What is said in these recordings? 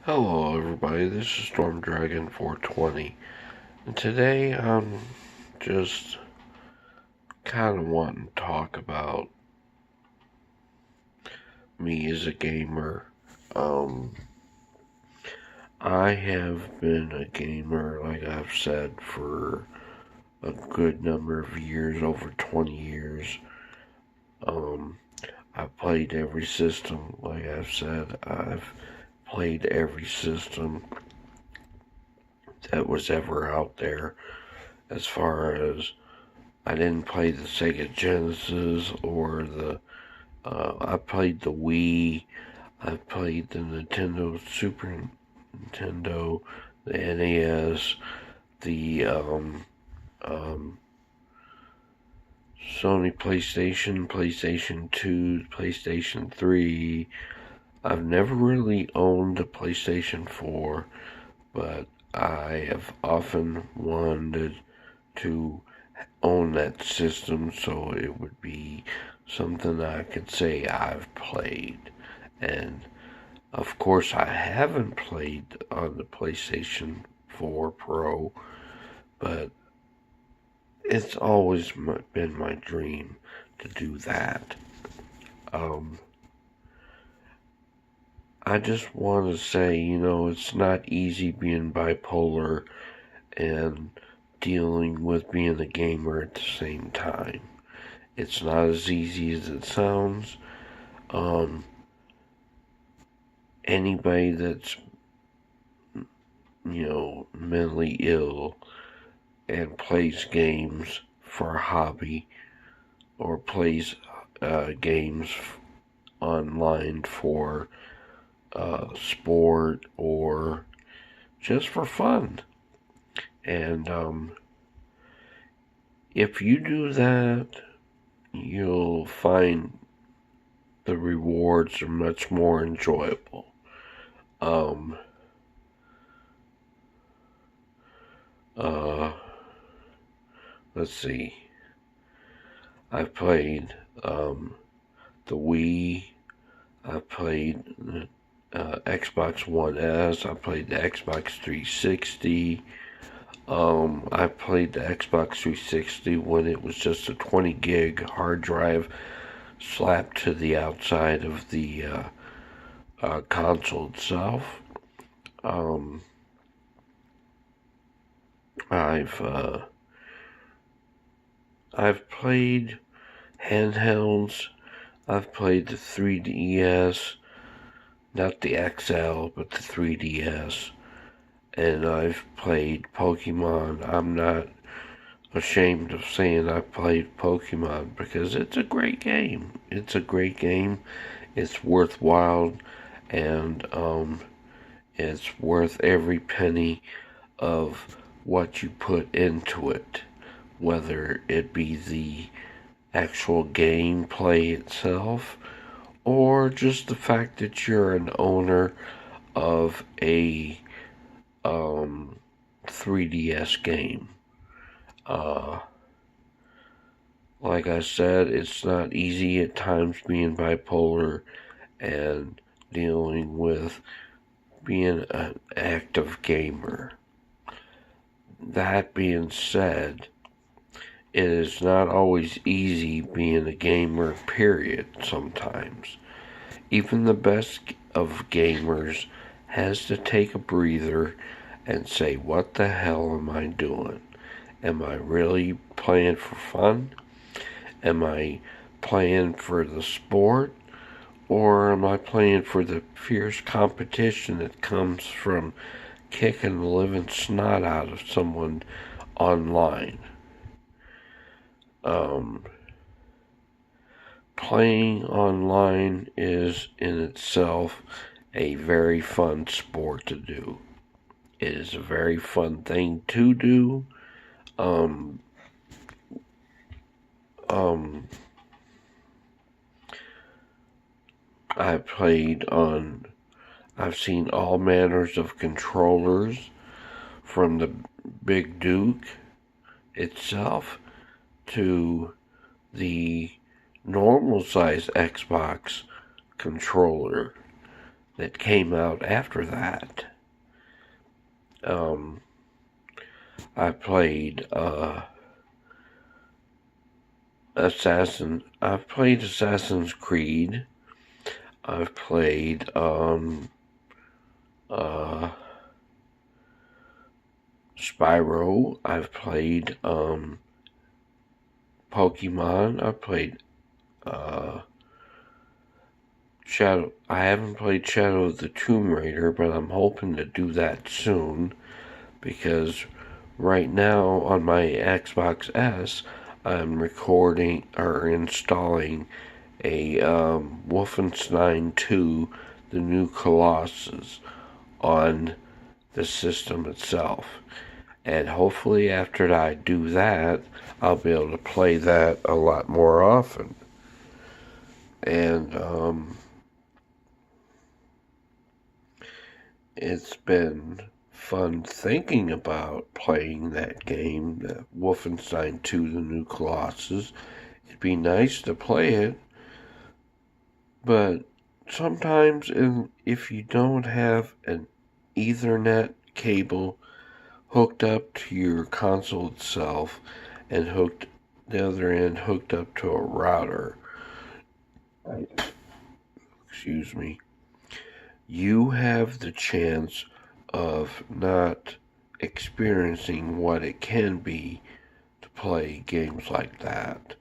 Hello everybody, this is Storm Dragon 420, and today I'm just kind of wanting to talk about me as a gamer. I have been a gamer, like I've said, for a good number of years, over 20 years. Um, I've played every system, like I've said. I've played every system that was ever out there. As far as I didn't play the Sega Genesis or I played the Wii. I played the Nintendo Super Nintendo, the NES, the Sony PlayStation, PlayStation 2, PlayStation 3. I've never really owned a PlayStation 4, but I have often wanted to own that system so it would be something I could say I've played. And of course, I haven't played on the PlayStation 4 Pro, but it's always been my dream to do that. I just want to say, it's not easy being bipolar and dealing with being a gamer at the same time. It's not as easy as it sounds. Anybody that's, mentally ill and plays games for a hobby or plays games online for sport or just for fun. And if you do that, you'll find the rewards are much more enjoyable. Um, let's see. I've played the Wii. I've played the Xbox One S. I played the Xbox 360. I played the Xbox 360 when it was just a 20 gig hard drive slapped to the outside of the console itself. I've I've played handhelds. I've played the 3DS, not the XL, but the 3DS. And I've played Pokemon. I'm not ashamed of saying I've played Pokemon because it's a great game. It's a great game. It's worthwhile, and it's worth every penny of what you put into it, whether it be the actual gameplay itself or just the fact that you're an owner of a 3DS game. Like I said, it's not easy at times being bipolar and dealing with being an active gamer. That being said, it is not always easy being a gamer, period, sometimes. Even the best of gamers has to take a breather and say, what the hell am I doing? Am I really playing for fun? Am I playing for the sport? Or am I playing for the fierce competition that comes from kicking the living snot out of someone online? Playing online is in itself a very fun sport to do. It is a very fun thing to do. I've seen all manners of controllers from the Big Duke itself to the normal size Xbox controller. that came out after that. I played I've played Assassin's Creed. I've played Spyro. I've played Pokemon. I've played Shadow. I haven't played Shadow of the Tomb Raider, but I'm hoping to do that soon because right now on my Xbox S, I'm recording or installing a Wolfenstein 2, The New Colossus, on the system itself. And hopefully after I do that, I'll be able to play that a lot more often. And it's been fun thinking about playing that game, Wolfenstein 2, The New Colossus. It'd be nice to play it, but sometimes if you don't have an Ethernet cable hooked up to your console itself and the other end hooked up to a router, excuse me, you have the chance of not experiencing what it can be to play games like that.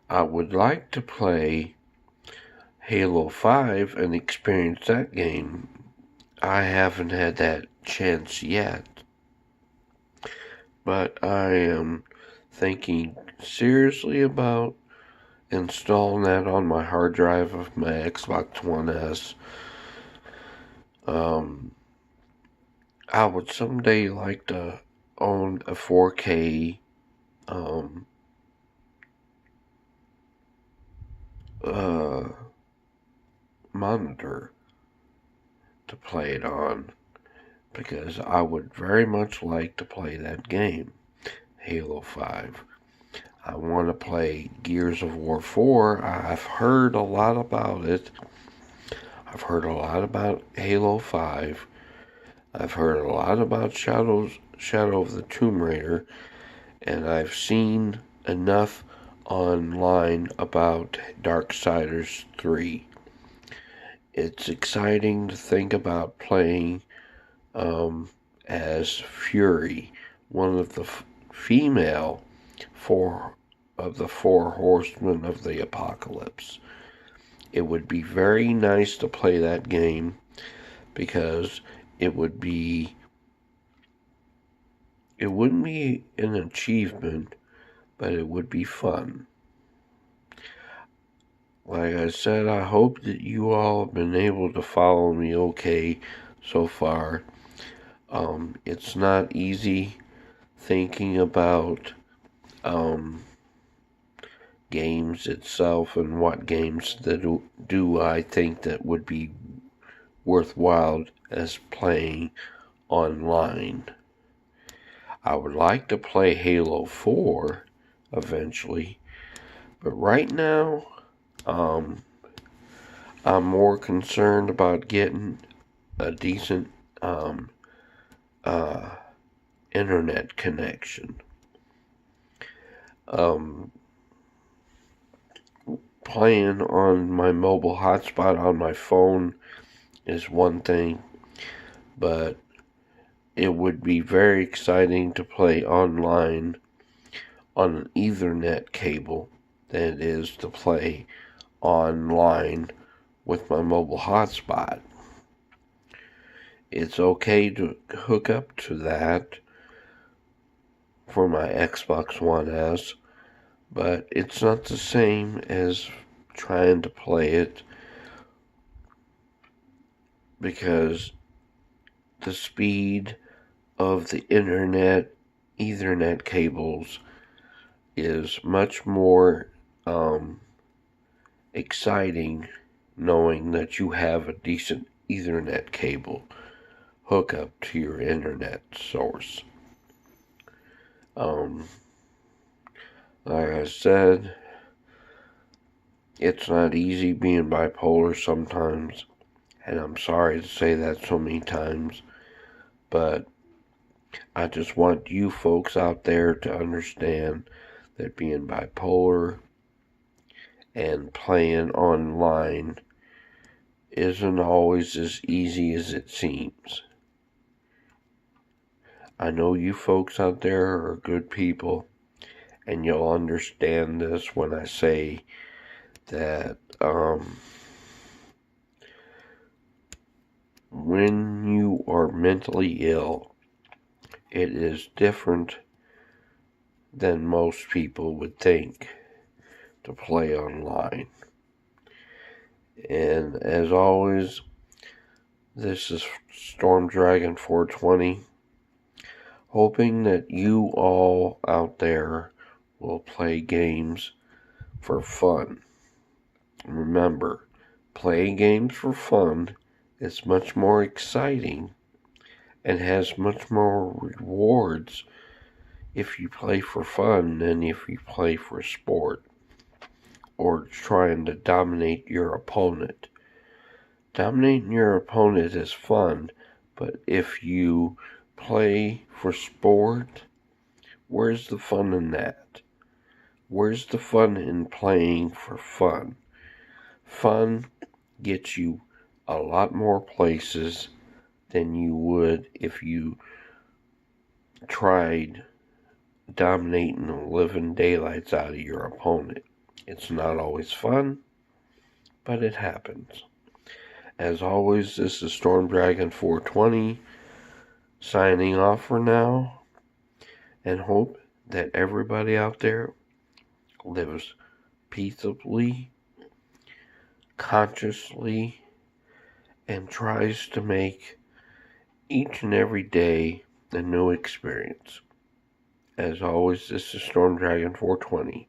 I would like to play Halo 5 and experience that game. I haven't had that chance yet, but I am thinking seriously about installing that on my hard drive of my Xbox One S. I would someday like to own a 4K monitor to play it on because I would very much like to play that game, Halo 5. I want to play Gears of War 4. I've heard a lot about it. I've heard a lot about Halo 5. I've heard a lot about Shadow of the Tomb Raider, and I've seen enough online about Darksiders 3. It's exciting to think about playing as Fury, one of the female four horsemen of the apocalypse. It would be very nice to play that game because it wouldn't be an achievement, but it would be fun. Like I said, I hope that you all have been able to follow me okay so far. It's not easy thinking about games itself and what games that do I think that would be worthwhile as playing online. I would like to play Halo 4 eventually, but right now I'm more concerned about getting a decent internet connection. Playing on my mobile hotspot on my phone is one thing, but it would be very exciting to play online on an Ethernet cable than it is to play online with my mobile hotspot. It's okay to hook up to that for my Xbox One S, but it's not the same as trying to play it because the speed of the internet Ethernet cables is much more exciting knowing that you have a decent Ethernet cable hookup to your internet source. Like I said, it's not easy being bipolar sometimes, and I'm sorry to say that so many times, but I just want you folks out there to understand that being bipolar and playing online isn't always as easy as it seems. I know you folks out there are good people, and you'll understand this when I say that when you are mentally ill, it is different than most people would think to play online. And as always, this is Storm Dragon 420, hoping that you all out there will play games for fun. Remember, playing games for fun is much more exciting and has much more rewards if you play for fun than if you play for sport or trying to dominate your opponent. Dominating your opponent is fun, but if you play for sport, where's the fun in that? Where's the fun in playing for fun? Fun gets you a lot more places than you would if you tried dominating the living daylights out of your opponent. It's not always fun, but it happens. As always, this is Storm Dragon 420 signing off for now, and hope that everybody out there lives peaceably, consciously, and tries to make each and every day a new experience. As always, this is Storm Dragon 420.